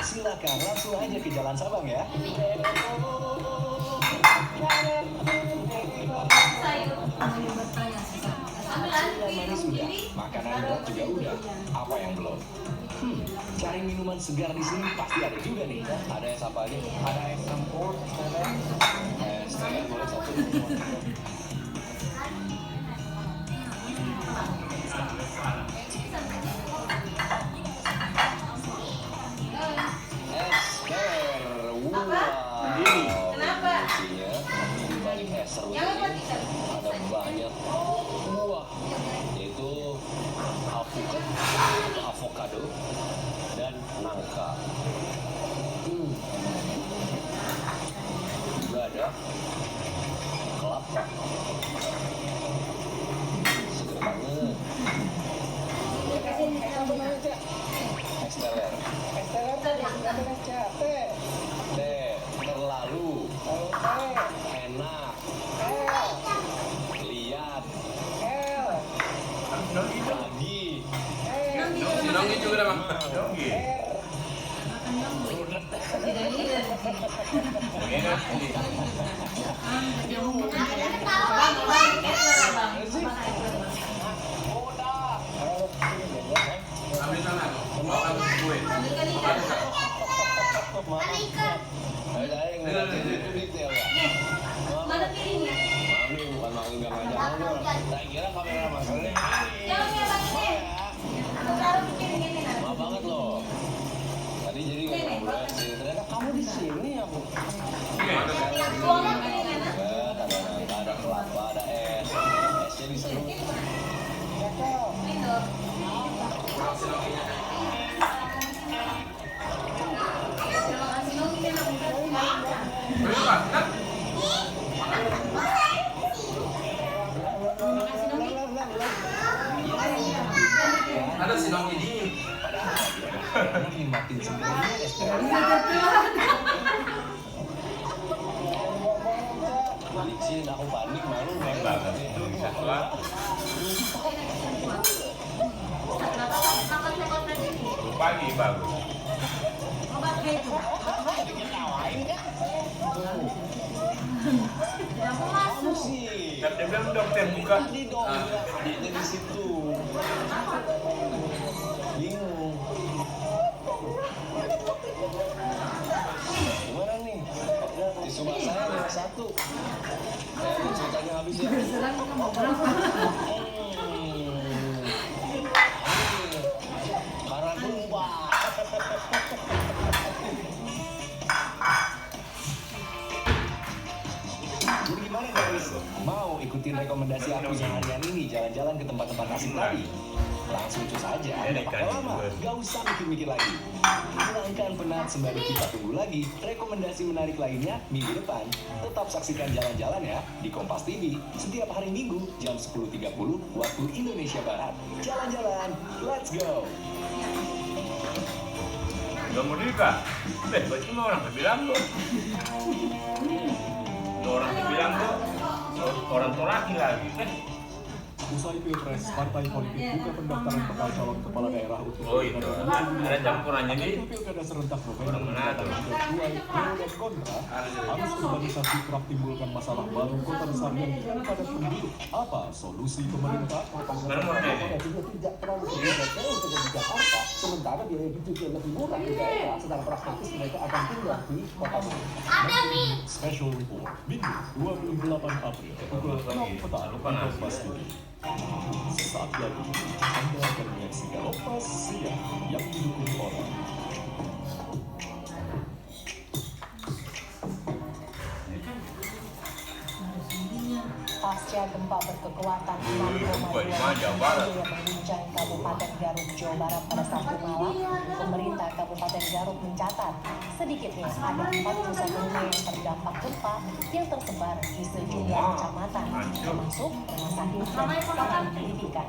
Silakan langsung aja ke Jalan Sabang ya. Manis sudah, makanan berat juga udah. Apa yang belum? Cari minuman segar di sini pasti ada juga nih. Ada es apa aja? Ada es campur, es teh boleh satu. Ada banyak buah, yaitu avocado dan nangka. Juga ada kelapa. Seger banget. Es teler. Teh terlalu enak. Lihat lagi Nonggi juga ada bang. Nonggi. Ambil sana, bawa kue. Mana piringnya? Mami bukan makan jangan-jangan. Saya kira kamera masalahnya. Maaf banget loh. Tadi jadi nggak boleh sih. Ternyata kamu di sini ya bu. Ada nangka, ada kelapa, ada es. Esnya diserut. Ada sinongnya dingin. Padahal nikmatin sebenarnya es teh. Licin, aku panik malu Banget. Pagi bagus. Kamu sih. Dan dia bilang dokter buka. Tadi dong, adiknya di situ. Bingung. Gimana nih? Tisu basah saya satu. Ceritanya habis ya. Karena tumpah. Jadi gimana guys? Mau ikutin rekomendasi aku seharian ini jalan-jalan ke tempat-tempat asing tadi? Langsung cus aja, nggak pakai lama, gak usah mikir-mikir lagi. Hilangkan penat sembari kita tunggu lagi rekomendasi menarik lainnya minggu depan. Tetap saksikan jalan-jalan ya di Kompas TV setiap hari Minggu jam 10.30 waktu Indonesia Barat. Jalan-jalan, let's go! Gak mau nikah? Berarti orang bilang kok. Orang bilang kok orang tua laki lagi. Usai Pilpres, partai politik buka pendaftaran bakal calon kepala daerah untuk Oh itu, ada campurannya nih. Pilkada serentak November Orang Manado. Tuai pro dan kontra. Arus urbanisasi kerap timbulkan masalah baru kota besar yang dengan padat penduduk. Apa solusi pemerintah? Tidak terlalu berbeda untuk di Jakarta, sementara biaya hidup yang lebih murah di daerah, sedang praktis mereka akan tinggal di kota besar. Special Report, Minggu 28 April, pukul 6 petang, Kompas TV. Saat lagi, Anda akan menyaksikan Kompas Siang yang didukung orang. Pasca gempa berkekuatan 6,2 yang mengguncang Kabupaten Garut, Jawa Barat pada Sabtu malam, pemerintah Kabupaten Garut mencatat sedikitnya ada 41 rumah yang terdampak gempa yang tersebar di sejumlah kecamatan, termasuk rumah sakit dan sekolah pendidikan.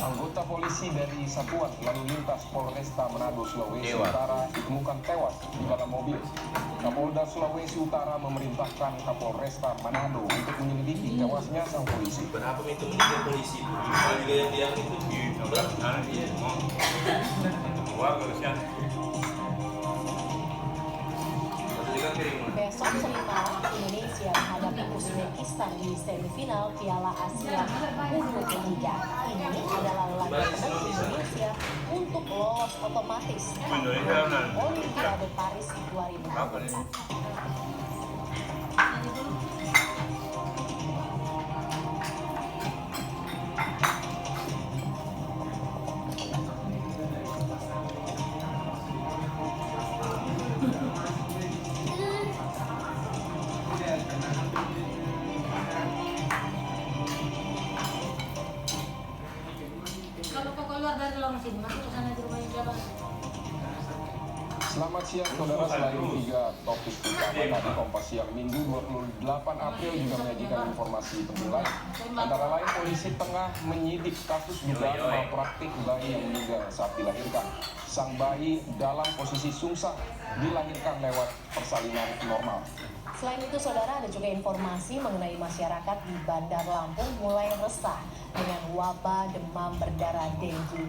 Anggota polisi dari Satuan Lalu Lintas Polresta Manado, Sulawesi Utara ditemukan tewas di dalam mobil. Kapolda Sulawesi Utara memerintahkan Kapolresta Manado untuk menyelidiki tewasnya sang polisi. Berapa itu meninggal polisi itu? Kalau juga yang itu Karena dia mau keluarga kesian. Besok Senin malam Indonesia menghadapi Uzbekistan di semifinal Piala Asia U23. Ini adalah laga penuh Indonesia untuk lolos otomatis Olimpiade Paris 2024. Kalau kau keluar dari lorong sini, masuk ke sana di rumah yang jalan. Selamat siang saudara, selain 3 topik utama tadi, Kompas Siang Minggu 28 April juga menyajikan informasi penting lain. Antara lain, polisi tengah menyidik kasus dugaan malpraktik bayi yang meninggal saat dilahirkan. Sang bayi dalam posisi sungsang dilahirkan lewat persalinan normal. Selain itu, saudara, ada juga informasi mengenai masyarakat di Bandar Lampung mulai resah dengan wabah demam berdarah dengue.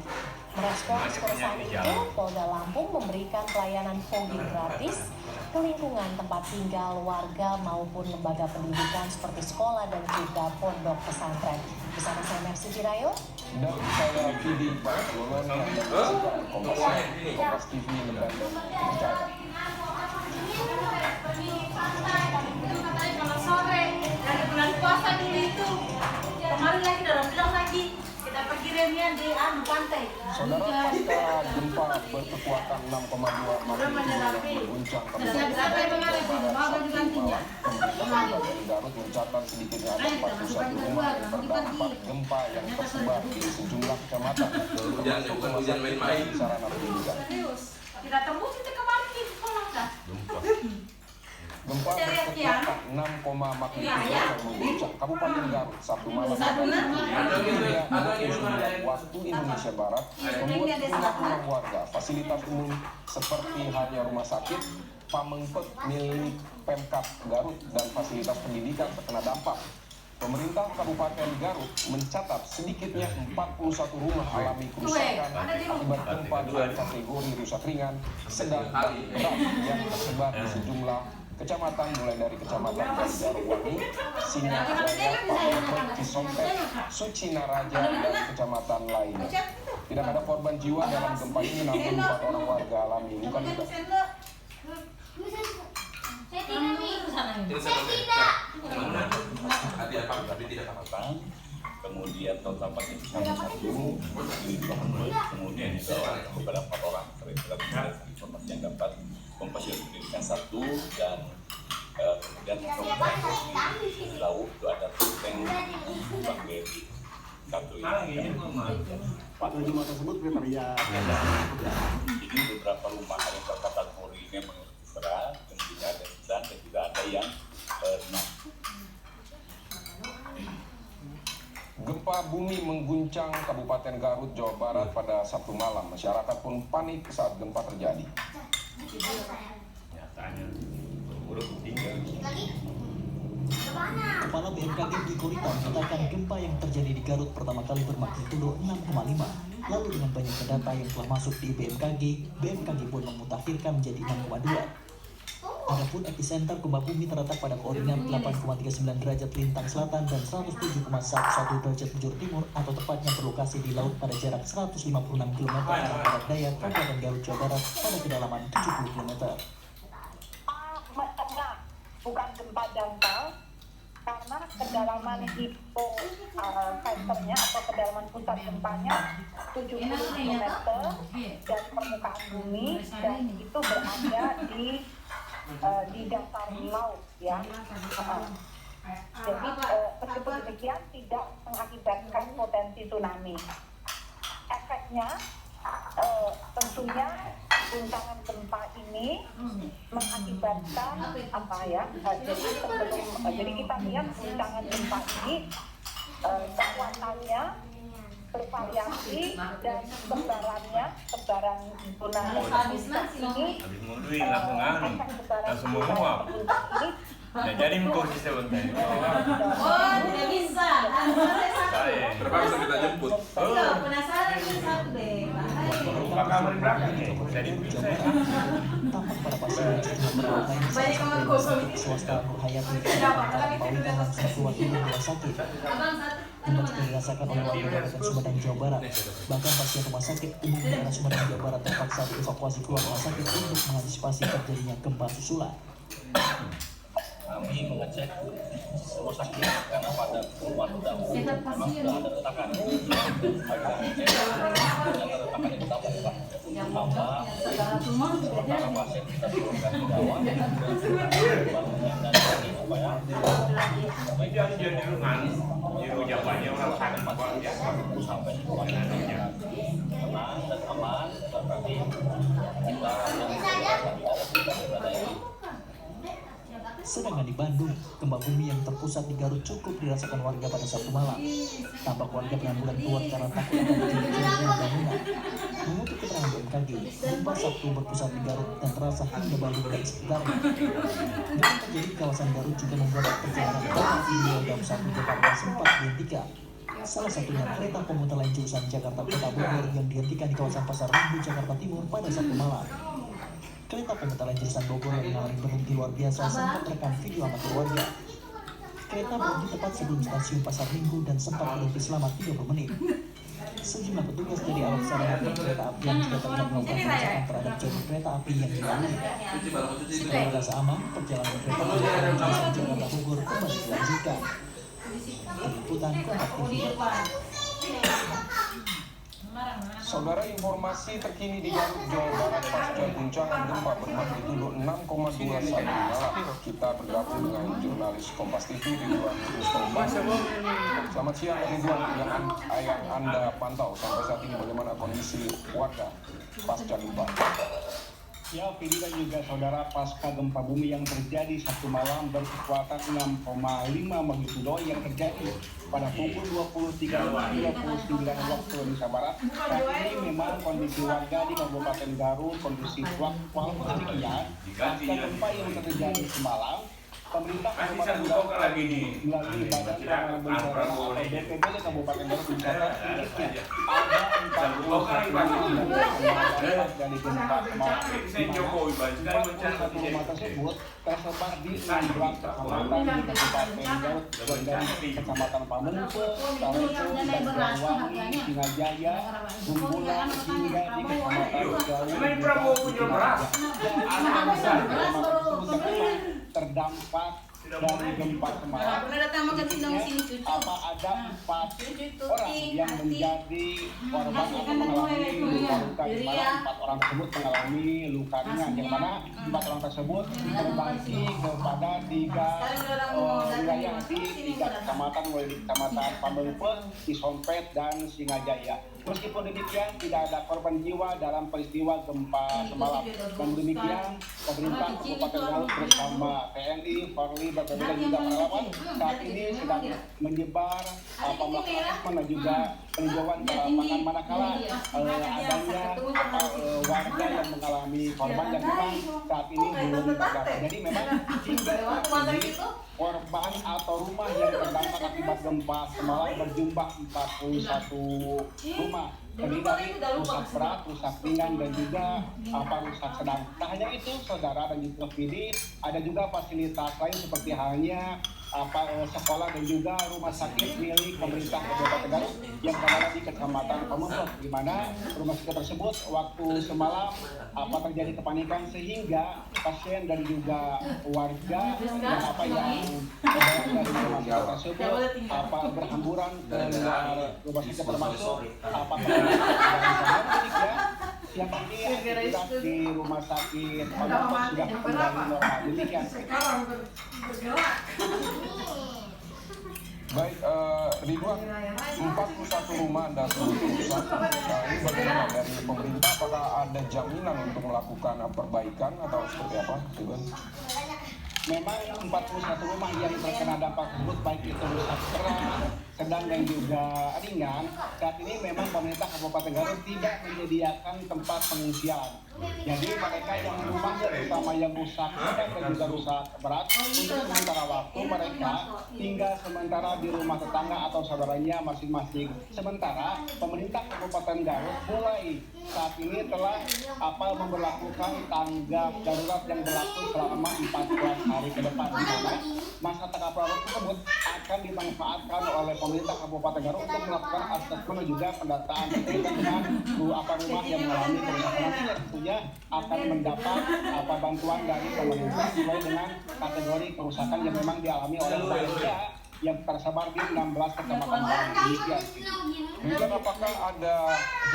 Merespons keresahan itu, Polda Lampung memberikan pelayanan fogging gratis ke lingkungan tempat tinggal warga maupun lembaga pendidikan seperti sekolah dan juga pondok pesantren. Bersama saya Mercy Jirayo. Dan saya Fidi Lolon yang menyaksikan Kompas TV Lembaga Percaya. Kalau sore dari bulan puasa dulu itu kemarin lagi dalam bilang lagi kita pergi remian di pantai. Saudara, pasca gempa berkekuatan 6,2 magnitudo yang mengguncang Kabupaten Garut, pemerintah Garut mencatat sedikitnya ada 41 rumah yang terdampak gempa yang tersebar di sejumlah kecamatan, termasuk rumah sakit dan sarana pendidikan. Kita tembus kita kemarin di sekolah dah. Gempa berkekuatan 6, magnitudo yang mengguncang Kabupaten Garut Sabtu malam hingga 29 waktu Indonesia Barat membuat sejumlah rumah warga, fasilitas umum seperti halnya rumah sakit, Pamengpek milik Pemkab Garut dan fasilitas pendidikan terkena dampak. Pemerintah Kabupaten Garut mencatat sedikitnya 41 rumah alami kerusakan akibat gempa dengan kategori rusak ringan, sedang dan berat yang tersebar di sejumlah kecamatan mulai dari kecamatan Banjarwangi, Sinarjaya, Pamengpek, Cisompet, Sucinaraja dan kecamatan lainnya. Tidak ada korban jiwa dalam gempa ini, namun 4 orang warga alami luka luka. Kemudian total pasien 1 di Pamengpek, kemudian juga beberapa orang terkait informasi yang dapat Kompas diberikan 1 dan kemudian di laut itu ada tank Bang Beri 1 ini. Pak rumah tersebut kriteria. Ini beberapa rumah yang terkategori memang berat, kemudian ada sedang dan juga ada yang ringan. Gempa bumi mengguncang Kabupaten Garut, Jawa Barat pada Sabtu malam. Masyarakat pun panik saat gempa terjadi. Nyatanya buruk tinggal. Kepala BMKG di Korita mengatakan gempa yang terjadi di Garut pertama kali bermagnitudo 6,5. Lalu dengan banyaknya data yang telah masuk di BMKG pun memutakhirkan menjadi 6,2. Adapun epicenter gempa bumi terletak pada koordinat 8,39 derajat lintang selatan dan 107,11 derajat bujur timur, atau tepatnya berlokasi di laut pada jarak 156 km arah barat daya Kabupaten Garut, Jawa Barat pada kedalaman 70 km. Menengah, bukan gempa dangkal, karena kedalaman hipocenternya atau kedalaman pusat gempanya 70 km dari permukaan bumi, dan itu berada di dasar laut, ya. Jadi meskipun demikian tidak mengakibatkan potensi tsunami. Efeknya tentunya guncangan gempa ini mengakibatkan jadi kita lihat guncangan gempa ini kekuatannya bervariasi dan sebaran zona ini Habis mundurin langsung langsung menguap. Nah, jadi posisi sebentar. Oh, tidak bisa. Saya Terpaksa kita jemput. Iya, penasaran ini satu deh. lupa kamar belakang ya. Jadi bisa. Tampak para pasien yang berlain Banyak kamar kosong ini. swasta Nur Hayati Pawitan langsung keluar dari rumah sakit. Abang satu. Gempa juga dirasakan oleh warga Kabupaten Sumedang, Jawa Barat. Bahkan pasien rumah sakit umum daerah Sumedang, Jawa Barat terpaksa dievakuasi keluar rumah sakit untuk mengantisipasi terjadinya gempa susulan. Kami mengecek rumah sakit karena pada rumah sudah memang sudah ada retakan. Retakan itu apa ya? Tambah para pasien kita turunkan ke bawah dan apa ya? Jadi rumah jawabannya orang sakit ya. Sampai di bawah tenang dan aman berarti kita Sedangkan di Bandung, gempa bumi yang terpusat di Garut cukup dirasakan warga pada Sabtu malam. Tampak warga pengambulan keluar karena takut akan terjadi bangunan. Mengutip keterangan BMKG, gempa Sabtu berpusat di Garut dan terasa hingga Bandung dan sekitarnya. Gempa terjadi di kawasan Garut juga membuat perjalanan kereta video dalam Sabtu Jakarta sempat dihentikan. Salah satunya kereta komuter lain jurusan Jakarta Kota Bogor yang dihentikan di kawasan Pasar Minggu, Jakarta Timur pada Sabtu malam. Kereta komuter lain jurusan Bogor yang mengalami berhenti luar biasa sempat merekam video amatir warga. Kereta berhenti tepat sebelum stasiun Pasar Minggu dan sempat berhenti selama 30 menit. Sejumlah petugas dari alat sarana kereta api yang juga terlihat melakukan pengecekan terhadap jalur kereta api yang dilalui. Setelah merasa aman, perjalanan kereta komuter lain jurusan Jakarta Bogor kembali dilanjutkan. Liputan Kompas TV. Saudara, informasi terkini di Garut, Jawa Barat pasca guncangan gempa bermagnitudo 6,21 malam. Kita bergabung dengan jurnalis Kompas TV Ridwan Mustafa. Selamat siang Ridwan, yang Anda pantau sampai saat ini bagaimana kondisi warga pasca gempa? Ya, Vidi dan juga saudara, pasca gempa bumi yang terjadi Sabtu malam berkekuatan 6,5 magnitudo yang terjadi pada pukul 23.29 waktu Indonesia Barat. Saat ini memang kondisi warga di Kabupaten Garut kondisi walaupun demikian, pasca gempa yang terjadi semalam, pemerintah Kabupaten Garut melalui Badan Penanggulangan Bencana atau BPBD Kabupaten Garut mencatat sedikitnya ada 41 dari gempa semalam. 41 rumah tersebut tersebar di 16 kecamatan di Kabupaten Garut, dari Kecamatan Pamengpe, Taruko, Banjarwangi, Singajaya, Bumbulan hingga di Kecamatan Galuh. Terdampak dari gempa semalam. Apa ada 4 orang yang menjadi korban atau mengalami luka-luka, di mana 4 orang tersebut mengalami luka ringan, yang mana 4 orang tersebut terbagi kepada 3 wilayah di 3 kecamatan, mulai di Kecamatan Pamengpe, Cisompet, dan Singajaya. Meskipun demikian, tidak ada korban jiwa dalam peristiwa gempa semalam. Dan demikian, pemerintah Kabupaten Garut bersama TNI, Polri, BPBD dan juga relawan saat ini sedang menyebar melakukan dan juga peninjauan ke lapangan manakala adanya warga yang mengalami korban dan memang saat ini belum terdata. Jadi memang hingga saat ini korban atau rumah yang terdampak akibat gempa semalam berjumlah 41 rumah, terdiri dari rusak berat, rusak ringan, dan juga rusak sedang. Tak hanya itu, saudara dan juga Vidi, ada juga fasilitas lain seperti halnya sekolah dan juga rumah sakit milik pemerintah Kabupaten Garut yang berada di Kecamatan Pamengpe, di mana rumah sakit tersebut waktu semalam terjadi kepanikan sehingga pasien dan juga warga yang dari rumah sakit tersebut berhamburan ke rumah sakit termasuk yang ini di rumah sakit Pamengpe sudah kembali normal. Demikian. Baik, Ridwan, 41 rumah Anda sebut rusak. Ini bagaimana dari pemerintah? Apakah ada jaminan untuk melakukan perbaikan atau seperti apa, Ridwan? memang 41 rumah yang terkena dampak tersebut baik itu rusak berat, sedang dan juga ringan. Saat ini memang pemerintah Kabupaten Garut tidak menyediakan tempat pengungsian. Jadi mereka yang rumahnya terutama yang rusak sedang dan juga rusak berat, untuk sementara waktu mereka tinggal sementara di rumah tetangga atau saudaranya masing-masing. Sementara pemerintah Kabupaten Garut mulai saat ini telah memberlakukan tanggap darurat yang berlaku selama 14 hari ke depan, di mana masa tanggap darurat tersebut akan dimanfaatkan oleh pemerintah Kabupaten Garut untuk melakukan asesmen dan juga pendataan dengan rumah yang mengalami kerusakan. Nantinya tentunya akan mendapat bantuan dari pemerintah sesuai dengan kategori kerusakan yang memang dialami oleh warga yang tersebar di 16 kecamatan Indonesia. Kemudian apakah ada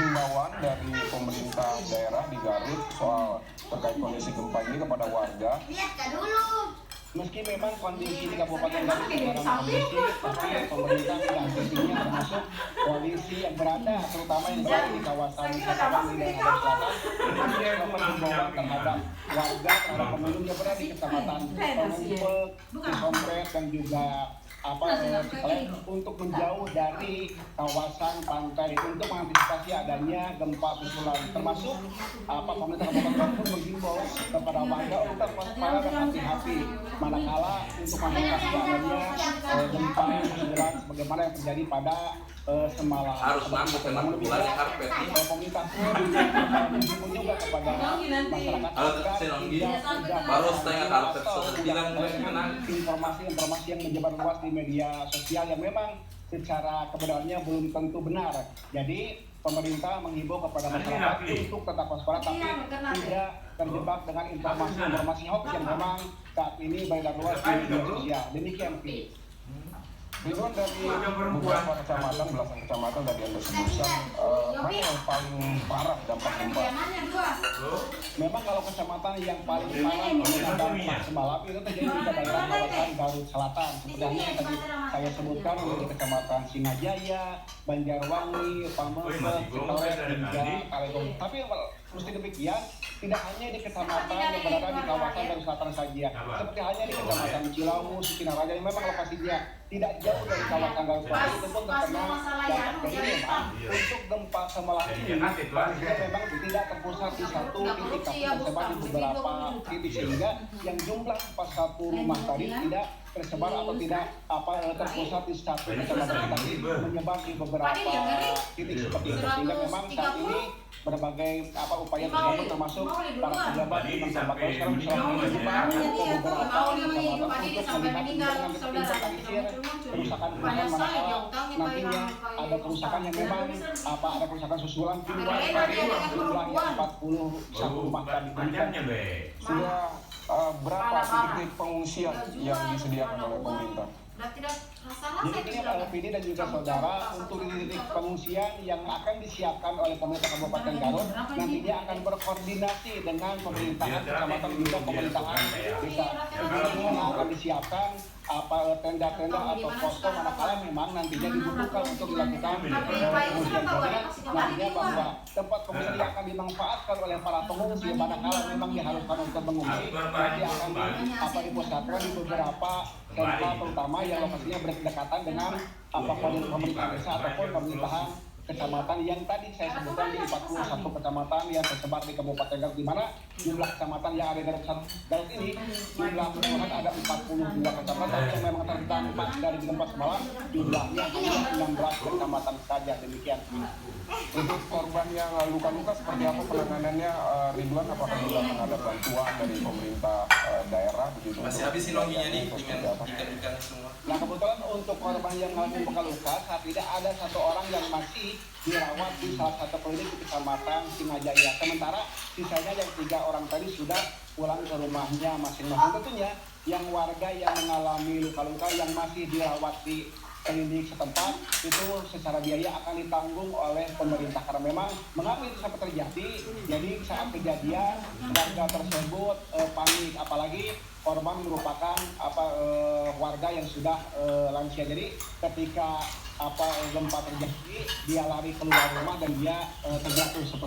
himbauan dari pemerintah daerah di Garut soal terkait kondisi gempa ini kepada warga? Meski memang kondisi di Kabupaten Garut dalam kondisi, tapi pemerintah dan tentunya termasuk koalisi yang berada, terutama yang berada di kawasan Selatan di daerah Selatan, melakukan himbauan terhadap warga, terhadap pengunjung yang berada di kecamatan Pengumpul, Cisompret dan juga Cipelek untuk menjauh dari kawasan pantai untuk mengantisipasi adanya gempa susulan. Termasuk pemerintah Kabupaten Garut pun menghimbau kepada warga untuk waspada dan hati-hati manakala untuk mengantisipasi adanya gempa susulan sebagaimana yang terjadi pada semalam. Harus masuk ke manipulasi karpet nih. Pemerintah pun menghimbau juga kepada masyarakat baru setengah karpet informasi yang menyebar luas di media sosial yang memang secara kebenarannya belum tentu benar. Jadi pemerintah menghimbau kepada masyarakat untuk tetap waspada tapi tidak terjebak dengan informasi hoax yang memang saat ini beredar luas di media sosial. Demikian Pi. Ridwan, dari beberapa kecamatan, belasan kecamatan tadi Anda sebutkan, mana yang paling parah dampak gempa? Memang kalau kecamatan yang paling parah terkena dampak semalam itu terjadi di daerah kawasan Garut Selatan. Sebenarnya yang tadi saya sebutkan di kecamatan Singajaya, Banjarwangi, Pamengpek, Cipelek, hingga Kalegong. Tapi meski demikian, tidak hanya di kecamatan yang berada di kawasan Garut Selatan saja, seperti hanya di kecamatan Cilawu, Sukinaraja yang memang lokasinya tidak jauh dari kawasan Garut Selatan itu pun terkena dampak. Jadi memang untuk gempa semalam ini memang tidak terpusat di satu titik tapi tersebar di beberapa titik sehingga yang jumlah pas satu rumah tadi tidak tersebar atau tidak terpusat di satu kecamatan tapi menyebar di beberapa titik seperti itu, sehingga memang saat ini berbagai upaya tersebut termasuk para pejabat di Kabupaten sekarang bersama menyebar ke beberapa kecamatan untuk melihat inventarisir kerusakan-kerusakan manakala nantinya ada kerusakan yang memang ada kerusakan susulan di luar dari jumlah yang 41 rumah tadi. Sudah berapa titik pengungsian yang disediakan oleh pemerintah? Jadi ini PD dan juga saudara untuk titik pengungsian yang akan disiapkan oleh pemerintah Kabupaten Garut nantinya akan berkoordinasi dengan pemerintahan kecamatan dan juga pemerintahan desa. Ini akan disiapkan tenda-tenda atau posko manakala memang nantinya dibutuhkan untuk dilakukan pengungsian. Jadi nantinya bahwa tempat pengungsian yang akan dimanfaatkan oleh para pengungsi manakala memang diharuskan untuk mengungsi nanti akan dipusatkan di beberapa sentra terutama yang lokasinya berdekatan dengan pemerintahan desa ataupun pemerintahan kecamatan yang tadi saya sebutkan di 41 kecamatan yang tersebar di Kabupaten Garut, di mana jumlah kecamatan yang ada di Garut ini jumlah keseluruhan ada 42 kecamatan yang memang terdampak dari gempa semalam jumlahnya hanya 16 kecamatan saja. Demikian. Untuk korban yang luka-luka seperti apa penanganannya, Ridwan? Apakah juga akan ada bantuan dari pemerintah daerah begitu? Masih habisin logiknya nih dengan ikan-ikan semua. Nah kebetulan untuk korban yang mengalami luka-luka saat ini ada satu orang yang masih dirawat di salah satu klinik di kecamatan Singajaya. Sementara sisanya yang 3 orang tadi sudah pulang ke rumahnya masing-masing. Tentunya yang warga yang mengalami luka-luka yang masih dirawat di klinik setempat itu secara biaya akan ditanggung oleh pemerintah karena memang mengapa itu sampai terjadi. Jadi saat kejadian warga tersebut panik, apalagi korban merupakan warga yang sudah lansia. Jadi ketika gempa terjadi dia lari keluar rumah dan dia terjatuh seperti